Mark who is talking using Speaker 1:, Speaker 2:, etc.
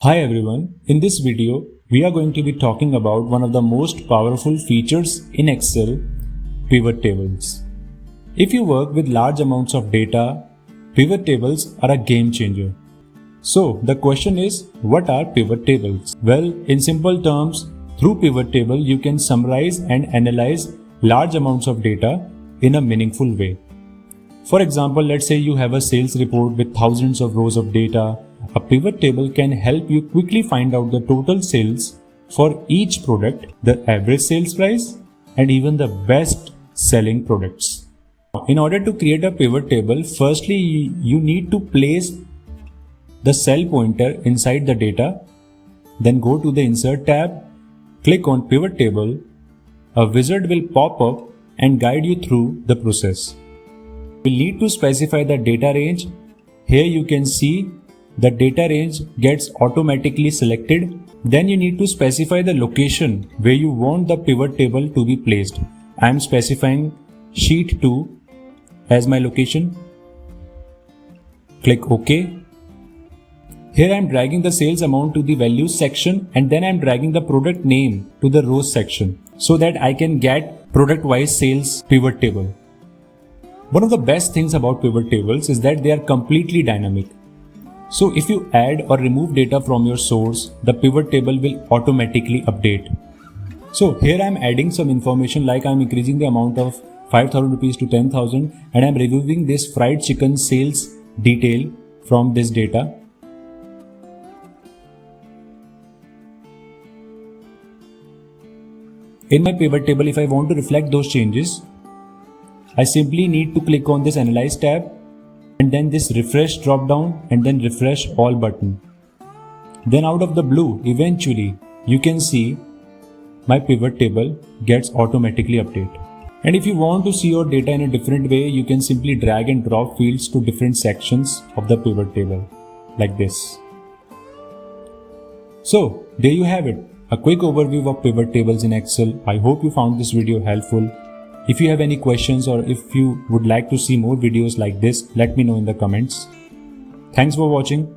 Speaker 1: Hi everyone, in this video we are going to be talking about one of the most powerful features in Excel, pivot tables. If you work with large amounts of data, pivot tables are a game changer. So the question is, what are pivot tables? Well, in simple terms, through pivot table you can summarize and analyze large amounts of data in a meaningful way. For example, let's say you have a sales report with thousands of rows of data. A pivot table can help you quickly find out the total sales for each product, the average sales price, and even the best selling products. In order to create a pivot table, firstly you need to place the cell pointer inside the data, then go to the Insert tab, click on Pivot Table. A wizard will pop up and guide you through the process. We'll need to specify the data range. Here you can see the data range gets automatically selected. Then you need to specify the location where you want the pivot table to be placed. I am specifying sheet 2 as my location. Click OK. Here I am dragging the sales amount to the values section, and then I am dragging the product name to the rows section so that I can get product wise sales pivot table. One of the best things about pivot tables is that they are completely dynamic. So if you add or remove data from your source, the pivot table will automatically update. So here I am adding some information, like I am increasing the amount of 5,000 rupees to 10,000, and I am removing this fried chicken sales detail from this data. In my pivot table, if I want to reflect those changes, I simply need to click on this Analyze tab and then this Refresh drop down and then Refresh All button. Then out of the blue, eventually you can see my pivot table gets automatically updated. And if you want to see your data in a different way, you can simply drag and drop fields to different sections of the pivot table like this. So there you have it, a quick overview of pivot tables in Excel. I hope you found this video helpful. If you have any questions or if you would like to see more videos like this, let me know in the comments. Thanks for watching.